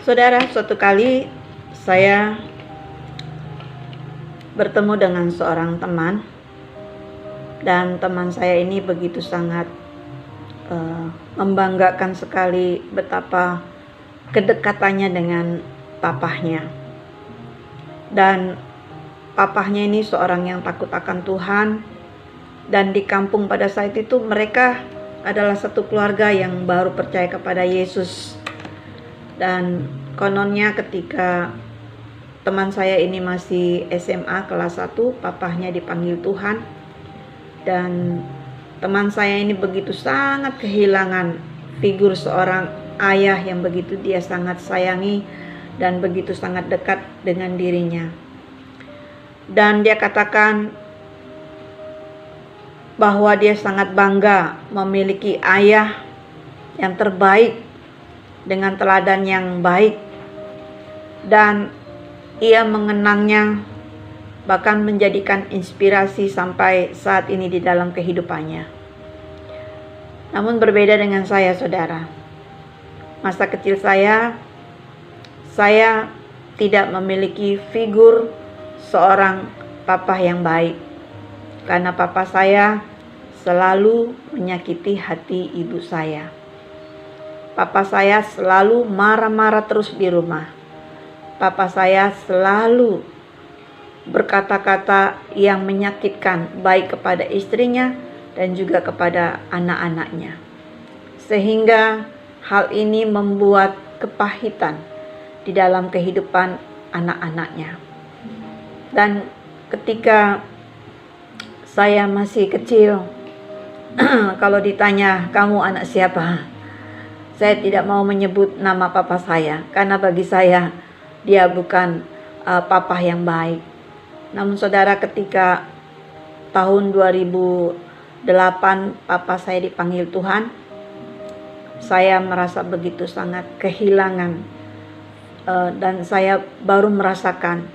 Saudara, suatu kali saya bertemu dengan seorang teman, dan teman saya ini begitu sangat membanggakan sekali betapa kedekatannya dengan papahnya. Dan papahnya ini seorang yang takut akan Tuhan, dan di kampung pada saat itu mereka adalah satu keluarga yang baru percaya kepada Yesus. Dan kononnya ketika teman saya ini masih SMA kelas 1, papahnya dipanggil Tuhan. Dan teman saya ini begitu sangat kehilangan figur seorang ayah yang begitu dia sangat sayangi dan begitu sangat dekat dengan dirinya. Dan dia katakan bahwa dia sangat bangga memiliki ayah yang terbaik dengan teladan yang baik, dan ia mengenangnya, bahkan menjadikan inspirasi sampai saat ini di dalam kehidupannya. Namun berbeda dengan saya, saudara. Masa kecil saya tidak memiliki figur seorang papa yang baik, karena papa saya selalu menyakiti hati ibu saya. Papa saya selalu marah-marah terus di rumah. Papa saya selalu berkata-kata yang menyakitkan, baik kepada istrinya dan juga kepada anak-anaknya. Sehingga hal ini membuat kepahitan di dalam kehidupan anak-anaknya. Dan ketika saya masih kecil, kalau ditanya, "Kamu anak siapa?" Saya tidak mau menyebut nama papa saya, karena bagi saya dia bukan papa yang baik. Namun saudara, ketika tahun 2008 papa saya dipanggil Tuhan, saya merasa begitu sangat kehilangan, dan saya baru merasakan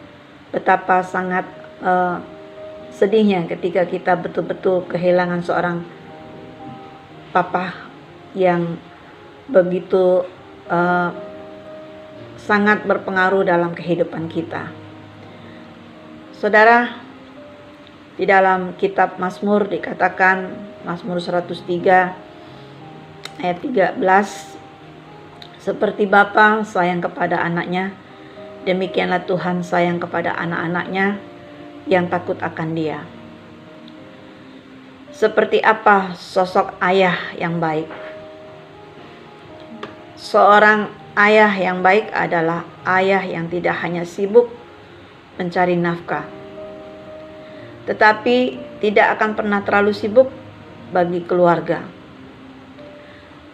betapa sangat sedihnya ketika kita betul-betul kehilangan seorang papa yang begitu sangat berpengaruh dalam kehidupan kita. Saudara, di dalam kitab Mazmur dikatakan, Mazmur 103 ayat 13, "Seperti bapa sayang kepada anaknya, demikianlah Tuhan sayang kepada anak-anaknya yang takut akan Dia." Seperti apa sosok ayah yang baik? Seorang ayah yang baik adalah ayah yang tidak hanya sibuk mencari nafkah, tetapi tidak akan pernah terlalu sibuk bagi keluarga,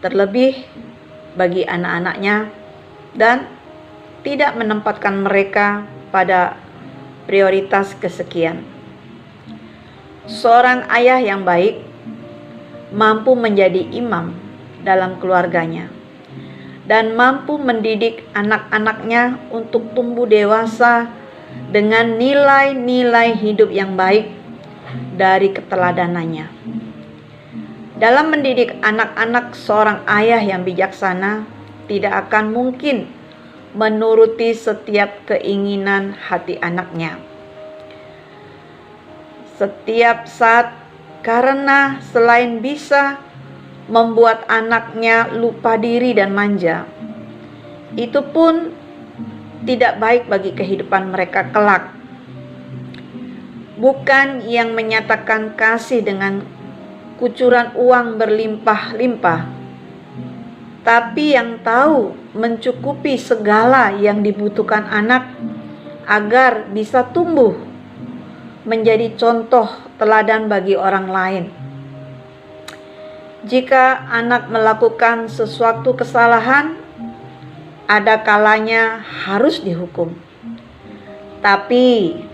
terlebih bagi anak-anaknya, dan tidak menempatkan mereka pada prioritas kesekian. Seorang ayah yang baik mampu menjadi imam dalam keluarganya dan mampu mendidik anak-anaknya untuk tumbuh dewasa dengan nilai-nilai hidup yang baik dari keteladanannya. Dalam mendidik anak-anak, seorang ayah yang bijaksana tidak akan mungkin menuruti setiap keinginan hati anaknya setiap saat, karena selain bisa membuat anaknya lupa diri dan manja, itu pun tidak baik bagi kehidupan mereka kelak. Bukan yang menyatakan kasih dengan kucuran uang berlimpah-limpah, tapi yang tahu mencukupi segala yang dibutuhkan anak agar bisa tumbuh menjadi contoh teladan bagi orang lain. Jika anak melakukan sesuatu kesalahan, ada kalanya harus dihukum. Tapi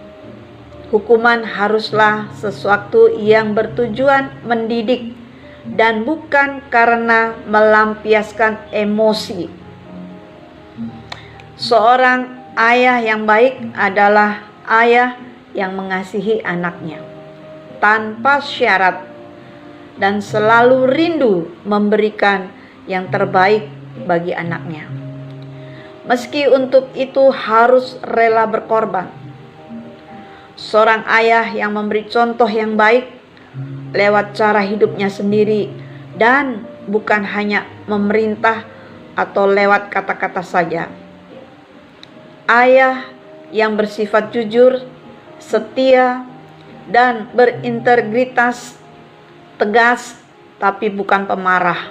hukuman haruslah sesuatu yang bertujuan mendidik dan bukan karena melampiaskan emosi. Seorang ayah yang baik adalah ayah yang mengasihi anaknya tanpa syarat dan selalu rindu memberikan yang terbaik bagi anaknya. meski untuk itu harus rela berkorban. Seorang ayah yang memberi contoh yang baik lewat cara hidupnya sendiri dan bukan hanya memerintah atau lewat kata-kata saja. Ayah yang bersifat jujur, setia, dan berintegritas, tegas tapi bukan pemarah.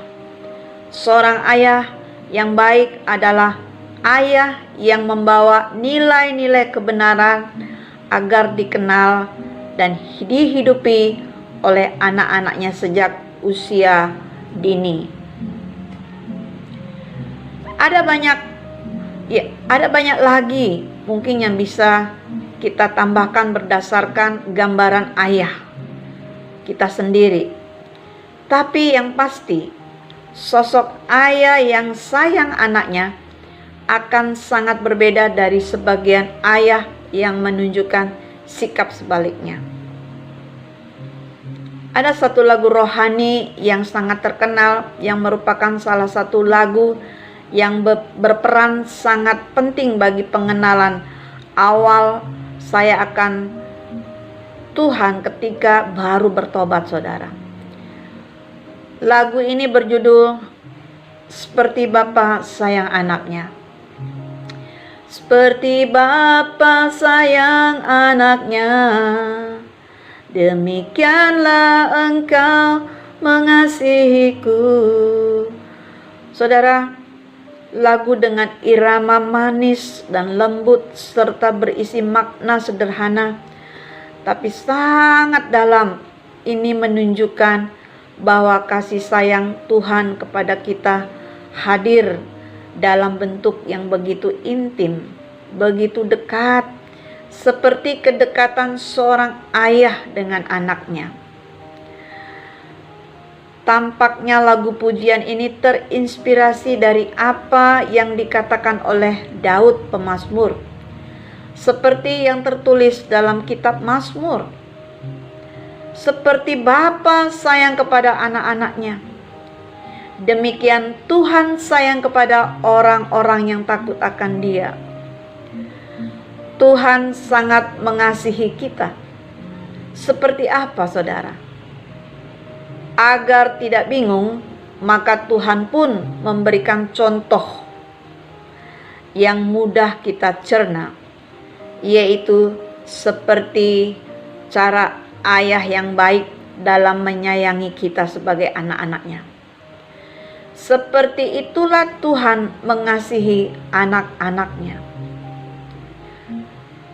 Seorang ayah yang baik adalah ayah yang membawa nilai-nilai kebenaran agar dikenal dan dihidupi oleh anak-anaknya sejak usia dini. Ada banyak lagi mungkin yang bisa kita tambahkan berdasarkan gambaran ayah kita sendiri. Tapi yang pasti, sosok ayah yang sayang anaknya akan sangat berbeda dari sebagian ayah yang menunjukkan sikap sebaliknya. Ada satu lagu rohani yang sangat terkenal yang merupakan salah satu lagu yang berperan sangat penting bagi pengenalan awal saya akan Tuhan ketika baru bertobat, saudara. Lagu ini berjudul Seperti Bapa Sayang Anaknya. Seperti Bapa sayang anaknya, demikianlah Engkau mengasihiku. Saudara, lagu dengan irama manis dan lembut serta berisi makna sederhana tapi sangat dalam ini menunjukkan bahwa kasih sayang Tuhan kepada kita hadir dalam bentuk yang begitu intim, begitu dekat, seperti kedekatan seorang ayah dengan anaknya. Tampaknya lagu pujian ini terinspirasi dari apa yang dikatakan oleh Daud pemazmur, seperti yang tertulis dalam kitab Mazmur. Seperti bapa sayang kepada anak-anaknya, demikian Tuhan sayang kepada orang-orang yang takut akan Dia. Tuhan sangat mengasihi kita. Seperti apa, saudara? Agar tidak bingung, maka Tuhan pun memberikan contoh yang mudah kita cerna, yaitu seperti cara ayah yang baik dalam menyayangi kita sebagai anak-anaknya. Seperti itulah Tuhan mengasihi anak-anaknya.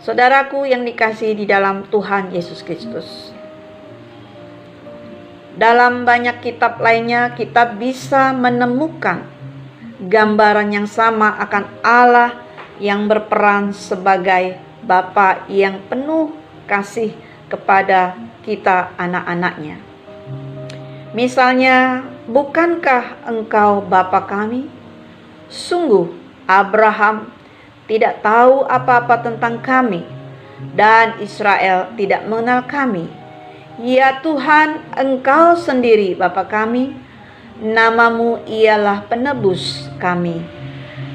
Saudaraku yang dikasihi di dalam Tuhan Yesus Kristus, dalam banyak kitab lainnya kita bisa menemukan gambaran yang sama akan Allah yang berperan sebagai Bapa yang penuh kasih kepada kita anak-anaknya. Misalnya, bukankah engkau Bapa kami? Sungguh Abraham tidak tahu apa-apa tentang kami, dan Israel tidak mengenal kami. Ya Tuhan, Engkau sendiri Bapa kami, namamu ialah penebus kami.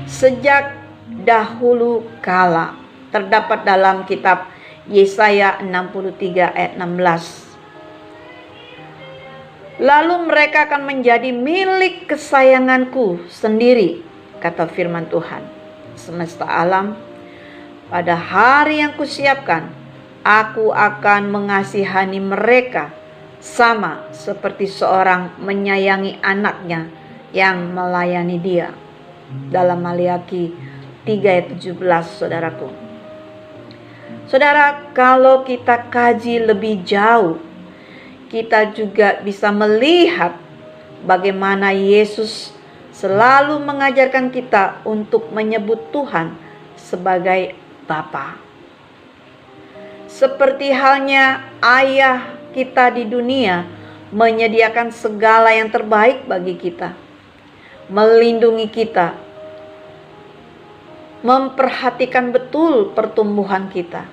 Sejak dahulu kala, terdapat dalam kitab Yesaya 63 ayat 16. Lalu mereka akan menjadi milik kesayanganku sendiri, kata firman Tuhan semesta alam. Pada hari yang kusiapkan, aku akan mengasihani mereka sama seperti seorang menyayangi anaknya yang melayani dia. Dalam Maliaki 3 ayat 17, saudaraku. Saudara, kalau kita kaji lebih jauh, kita juga bisa melihat bagaimana Yesus selalu mengajarkan kita untuk menyebut Tuhan sebagai Bapa. Seperti halnya ayah kita di dunia menyediakan segala yang terbaik bagi kita, melindungi kita, memperhatikan betul pertumbuhan kita.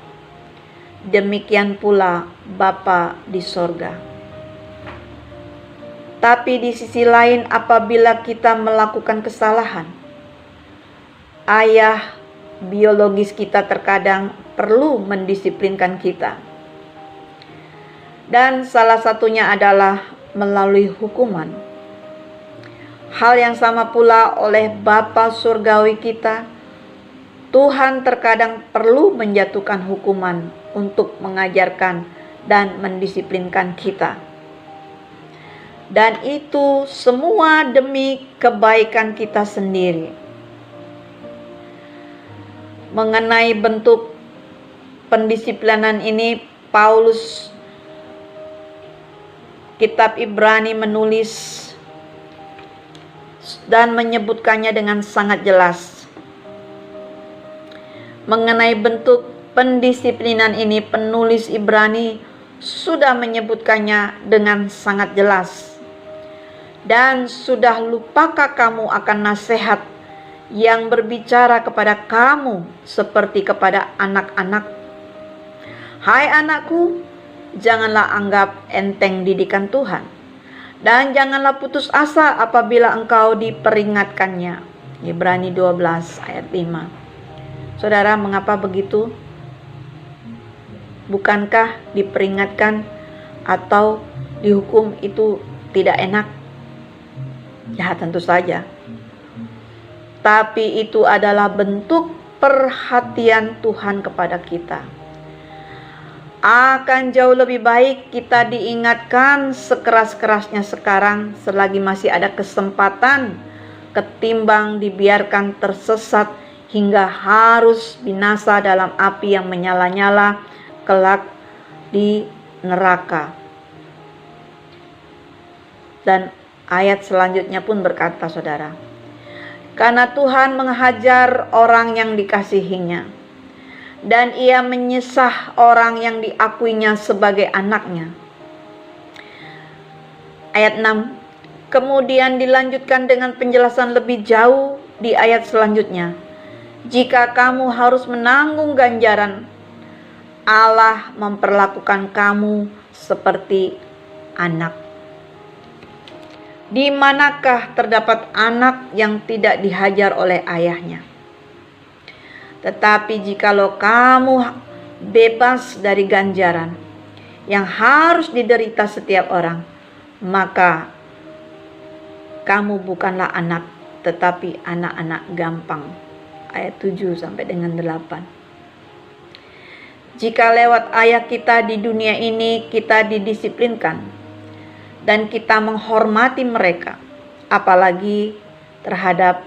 Demikian pula Bapa di sorga. Tapi di sisi lain, apabila kita melakukan kesalahan, ayah biologis kita terkadang perlu mendisiplinkan kita. Dan salah satunya adalah melalui hukuman. Hal yang sama pula oleh Bapa Surgawi kita, Tuhan terkadang perlu menjatuhkan hukuman untuk mengajarkan dan mendisiplinkan kita. Dan itu semua demi kebaikan kita sendiri. Mengenai bentuk pendisiplinan ini, Paulus Kitab Ibrani menulis dan menyebutkannya dengan sangat jelas. Mengenai bentuk pendisiplinan ini, penulis Ibrani sudah menyebutkannya dengan sangat jelas. Dan sudah lupakah kamu akan nasihat yang berbicara kepada kamu seperti kepada anak-anak? Hai anakku, janganlah anggap enteng didikan Tuhan, dan janganlah putus asa apabila engkau diperingatkannya. Ibrani 12 ayat 5. Saudara, mengapa begitu? Bukankah diperingatkan atau dihukum itu tidak enak? Ya, tentu saja. Tapi itu adalah bentuk perhatian Tuhan kepada kita. Akan jauh lebih baik kita diingatkan sekeras-kerasnya sekarang selagi masih ada kesempatan, ketimbang dibiarkan tersesat hingga harus binasa dalam api yang menyala-nyala kelak di neraka. Dan ayat selanjutnya pun berkata, saudara, karena Tuhan menghajar orang yang dikasihinya, dan ia menyesah orang yang diakuinya sebagai anaknya. Ayat 6, kemudian dilanjutkan dengan penjelasan lebih jauh di ayat selanjutnya. Jika kamu harus menanggung ganjaran, Allah memperlakukan kamu seperti anak. Di manakah terdapat anak yang tidak dihajar oleh ayahnya? Tetapi jikalau kamu bebas dari ganjaran yang harus diderita setiap orang, maka kamu bukanlah anak, tetapi anak-anak gampang. Ayat 7 sampai dengan 8. Jika lewat ayah kita di dunia ini kita didisiplinkan dan kita menghormati mereka, apalagi terhadap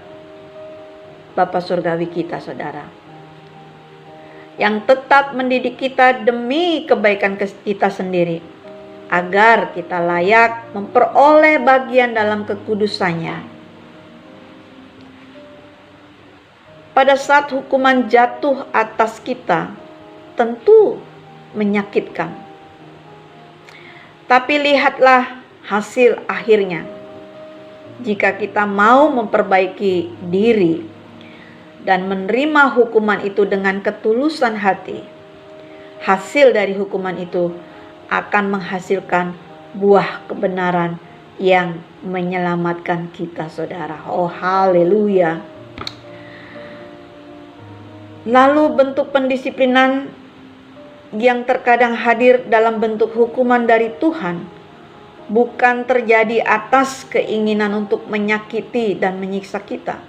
Bapa Surgawi kita, saudara, yang tetap mendidik kita demi kebaikan kita sendiri, agar kita layak memperoleh bagian dalam kekudusannya. Pada saat hukuman jatuh atas kita, tentu menyakitkan. Tapi lihatlah hasil akhirnya. Jika kita mau memperbaiki diri dan menerima hukuman itu dengan ketulusan hati, hasil dari hukuman itu akan menghasilkan buah kebenaran yang menyelamatkan kita, saudara. Oh, haleluya. Lalu bentuk pendisiplinan yang terkadang hadir dalam bentuk hukuman dari Tuhan bukan terjadi atas keinginan untuk menyakiti dan menyiksa kita,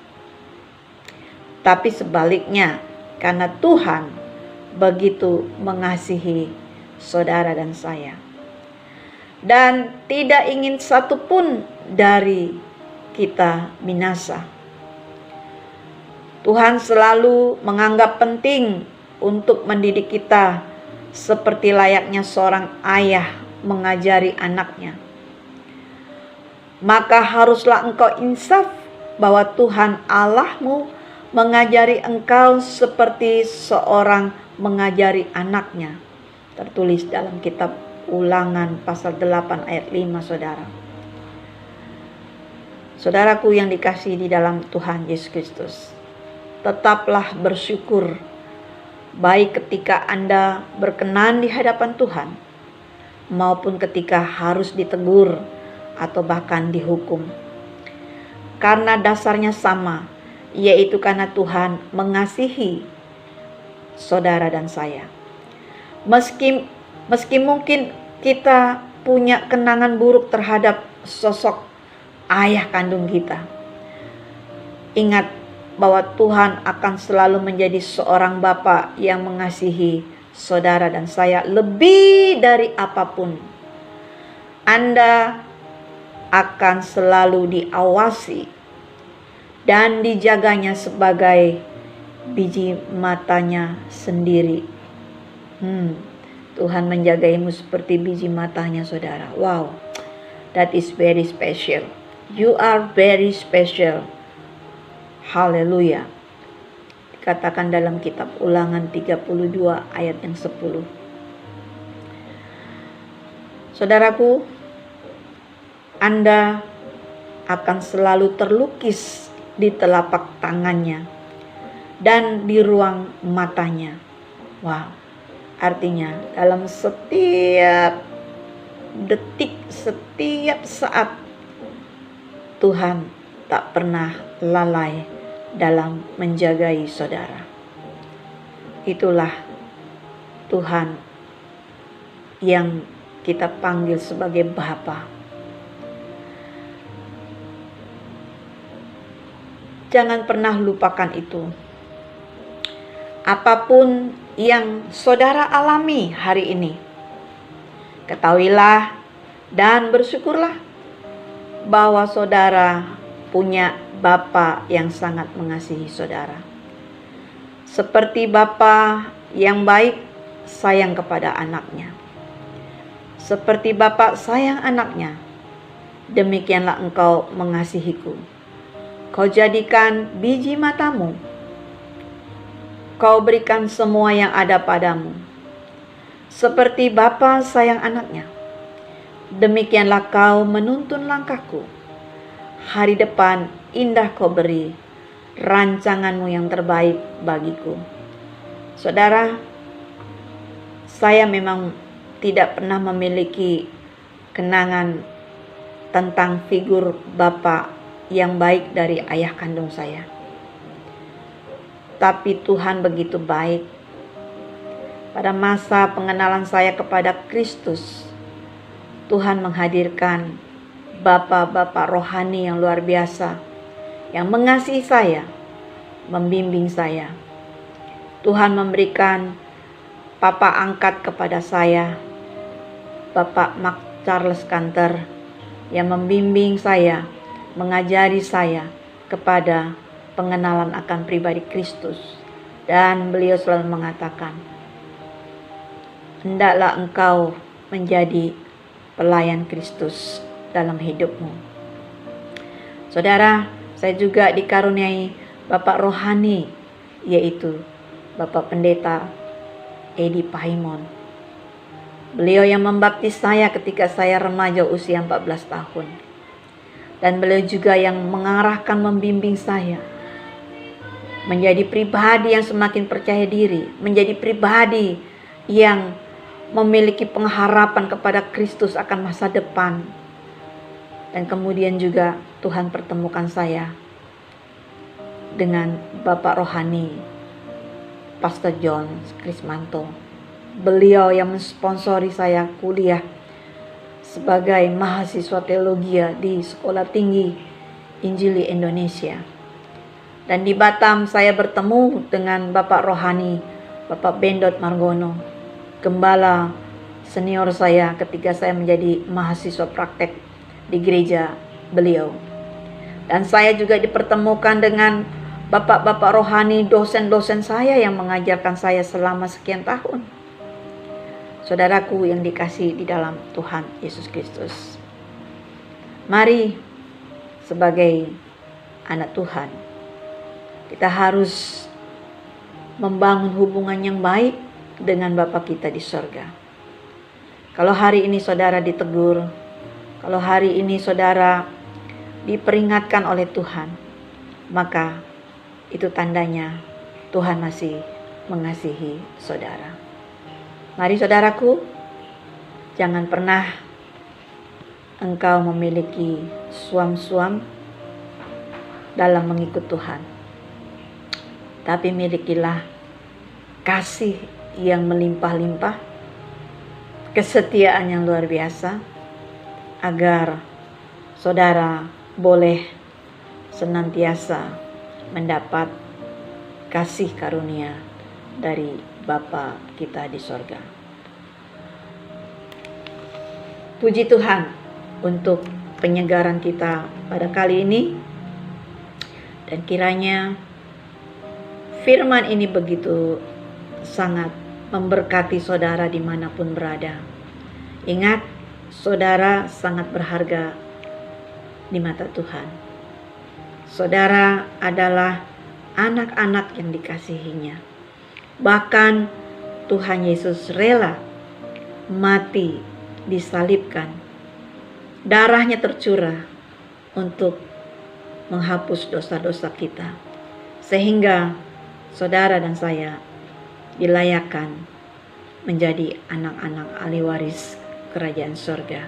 tapi sebaliknya, karena Tuhan begitu mengasihi saudara dan saya, dan tidak ingin satupun dari kita binasa. Tuhan selalu menganggap penting untuk mendidik kita seperti layaknya seorang ayah mengajari anaknya. Maka haruslah engkau insaf bahwa Tuhan Allahmu mengajari engkau seperti seorang mengajari anaknya. Tertulis dalam kitab Ulangan pasal 8 ayat 5, saudara. Saudaraku yang dikasihi di dalam Tuhan Yesus Kristus, tetaplah bersyukur baik ketika Anda berkenan di hadapan Tuhan maupun ketika harus ditegur atau bahkan dihukum. Karena dasarnya sama, yaitu karena Tuhan mengasihi saudara dan saya. Meski mungkin kita punya kenangan buruk terhadap sosok ayah kandung kita, ingat bahwa Tuhan akan selalu menjadi seorang bapa yang mengasihi saudara dan saya lebih dari apapun. Anda akan selalu diawasi dan dijaganya sebagai biji matanya sendiri. Tuhan menjagaimu seperti biji matanya, saudara. Wow, that is very special. You are very special. Haleluya. Dikatakan dalam kitab Ulangan 32 ayat yang 10. Saudaraku, Anda akan selalu terlukis di telapak tangannya dan di ruang matanya. Wow, artinya dalam setiap detik, setiap saat, Tuhan tak pernah lalai dalam menjagai saudara. Itulah Tuhan yang kita panggil sebagai Bapa. Jangan pernah lupakan itu. Apapun yang saudara alami hari ini, ketahuilah dan bersyukurlah bahwa saudara punya Bapa yang sangat mengasihi saudara. Seperti Bapa yang baik sayang kepada anaknya, seperti Bapa sayang anaknya, demikianlah engkau mengasihiku. Kau jadikan biji matamu, kau berikan semua yang ada padamu. Seperti Bapa sayang anaknya, demikianlah kau menuntun langkahku. Hari depan indah kau beri, rancanganmu yang terbaik bagiku. Saudara, saya memang tidak pernah memiliki kenangan tentang figur Bapa yang baik dari ayah kandung saya. Tapi Tuhan begitu baik. Pada masa pengenalan saya kepada Kristus, Tuhan menghadirkan Bapa-Bapa rohani yang luar biasa, yang mengasihi saya, membimbing saya. Tuhan memberikan Papa angkat kepada saya, Bapak Mark Charles Kanter, yang membimbing saya, mengajari saya kepada pengenalan akan pribadi Kristus. Dan beliau selalu mengatakan, hendaklah engkau menjadi pelayan Kristus dalam hidupmu. Saudara, saya juga dikaruniai Bapak rohani, yaitu Bapak Pendeta Edi Paimon. Beliau yang membaptis saya ketika saya remaja usia 14 tahun. Dan beliau juga yang mengarahkan, membimbing saya menjadi pribadi yang semakin percaya diri, menjadi pribadi yang memiliki pengharapan kepada Kristus akan masa depan. Dan kemudian juga Tuhan pertemukan saya dengan Bapak rohani Pastor John Krismanto. Beliau yang mensponsori saya kuliah sebagai mahasiswa teologi di Sekolah Tinggi Injili Indonesia. Dan di Batam saya bertemu dengan Bapak rohani Bapak Bendot Margono, gembala senior saya ketika saya menjadi mahasiswa praktek di gereja beliau. Dan saya juga dipertemukan dengan Bapak-Bapak rohani, dosen-dosen saya yang mengajarkan saya selama sekian tahun. Saudaraku yang dikasihi di dalam Tuhan Yesus Kristus, mari sebagai anak Tuhan, kita harus membangun hubungan yang baik dengan Bapa kita di sorga. Kalau hari ini saudara ditegur, kalau hari ini saudara diperingatkan oleh Tuhan, maka itu tandanya Tuhan masih mengasihi saudara. Mari saudaraku, jangan pernah engkau memiliki suam-suam dalam mengikut Tuhan. tapi milikilah kasih yang melimpah-limpah, kesetiaan yang luar biasa, agar saudara boleh senantiasa mendapat kasih karunia dari Bapa kita di sorga. Puji Tuhan untuk penyegaran kita pada kali ini, dan kiranya firman ini begitu sangat memberkati saudara dimanapun berada. Ingat, saudara sangat berharga di mata Tuhan. Saudara adalah anak-anak yang dikasihinya. Bahkan Tuhan Yesus rela mati, disalibkan, darahnya tercurah untuk menghapus dosa-dosa kita, sehingga saudara dan saya dilayakkan menjadi anak-anak ahli waris kerajaan surga.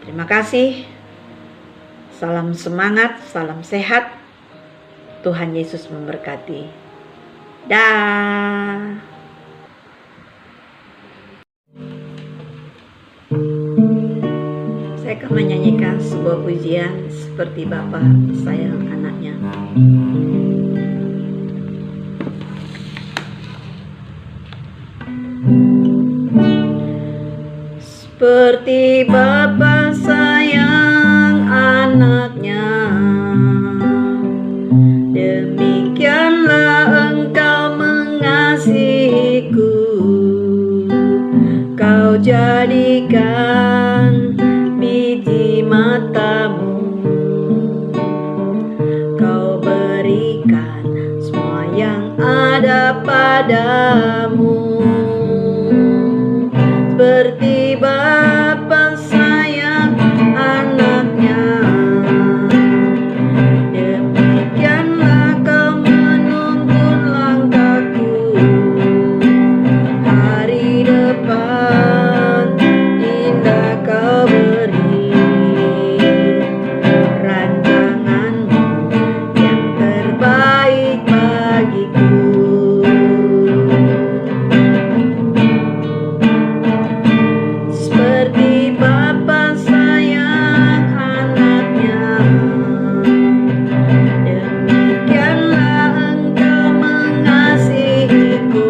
Terima kasih. Salam semangat, salam sehat. Tuhan Yesus memberkati. Dah. Saya akan menyanyikan sebuah pujian seperti Bapa sayang anaknya. Seperti Bapa sayang anaknya, demikianlah Engkau mengasihiku. Kau jadikan biji matamu, Kau berikan semua yang ada padamu. Seperti Bapa sayang anaknya, demikianlah Kau menuntun langkahku. Hari depan indah Kau beri, rancangan-Mu yang terbaik bagiku. Seperti Bapa sayang anaknya, demikianlah Engkau mengasihiku.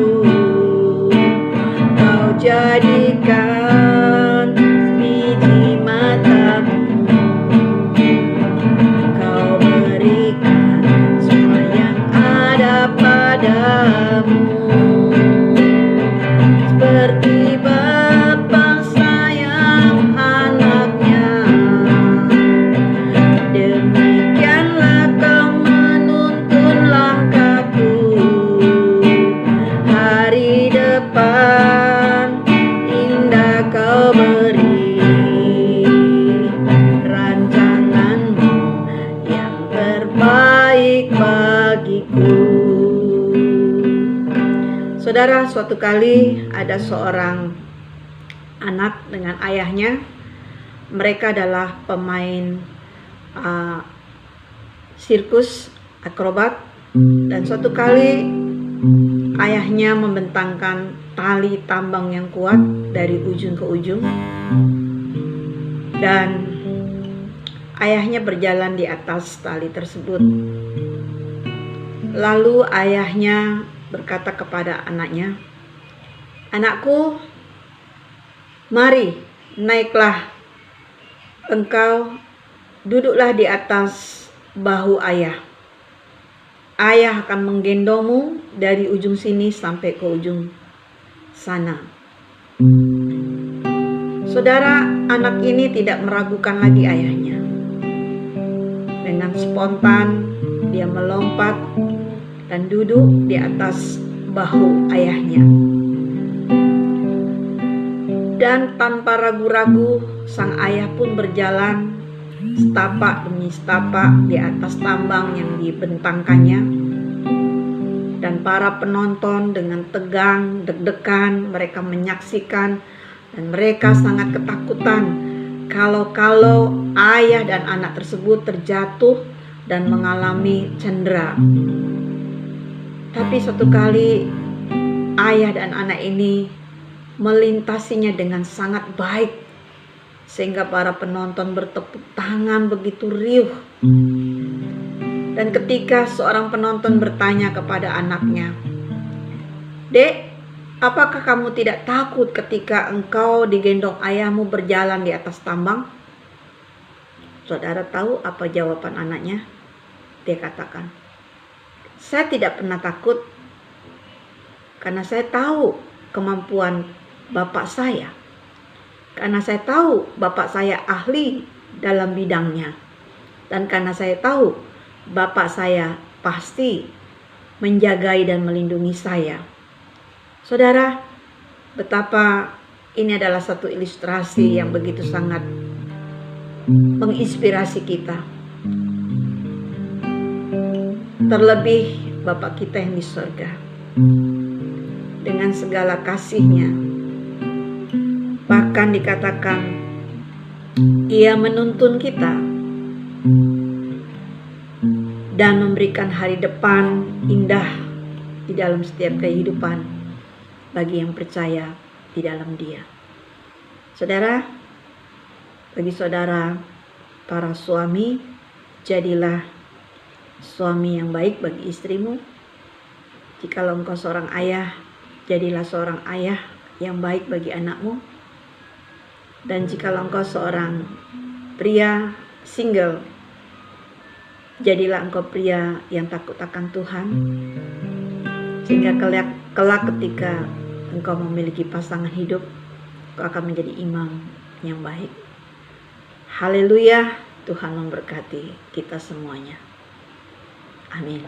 Kau jadikan biji matamu, Kau berikan semua yang ada padamu. Seperti Bapa sayang anaknya, demikianlah Kau menuntun langkahku. Hari depan indah Kau beri, rancangan-Mu yang terbaik bagiku. Saudara, suatu kali ada seorang anak dengan ayahnya. Mereka adalah pemain sirkus, akrobat. Dan suatu kali ayahnya membentangkan tali tambang yang kuat dari ujung ke ujung, dan ayahnya berjalan di atas tali tersebut. Lalu ayahnya berkata kepada anaknya, "Anakku, mari naiklah, engkau duduklah di atas bahu ayah. Ayah akan menggendongmu dari ujung sini sampai ke ujung sana." Saudara, anak ini tidak meragukan lagi ayahnya. Dengan spontan dia melompat dan duduk di atas bahu ayahnya. Dan tanpa ragu-ragu, sang ayah pun berjalan setapak demi setapak di atas tambang yang dibentangkannya. Dan para penonton dengan tegang, deg-degan, mereka menyaksikan, dan mereka sangat ketakutan kalau ayah dan anak tersebut terjatuh dan mengalami cedera. Tapi suatu kali ayah dan anak ini melintasinya dengan sangat baik, sehingga para penonton bertepuk tangan begitu riuh. Dan ketika seorang penonton bertanya kepada anaknya, "Dek, apakah kamu tidak takut ketika engkau digendong ayahmu berjalan di atas tambang?" Saudara tahu apa jawaban anaknya? Dia katakan, "Saya tidak pernah takut karena saya tahu kemampuan bapak saya. Karena saya tahu bapak saya ahli dalam bidangnya. Dan karena saya tahu bapak saya pasti menjagai dan melindungi saya." Saudara, betapa ini adalah satu ilustrasi yang begitu sangat menginspirasi kita. Terlebih Bapak kita yang di surga, dengan segala kasih-Nya, bahkan dikatakan Ia menuntun kita dan memberikan hari depan indah di dalam setiap kehidupan bagi yang percaya di dalam Dia. Saudara, bagi saudara para suami, jadilah suami yang baik bagi istrimu. Jikalau engkau seorang ayah, jadilah seorang ayah yang baik bagi anakmu. Dan jikalau engkau seorang pria single, jadilah engkau pria yang takut akan Tuhan, sehingga kelak ketika engkau memiliki pasangan hidup, engkau akan menjadi imam yang baik. Haleluya, Tuhan memberkati kita semuanya. Amin.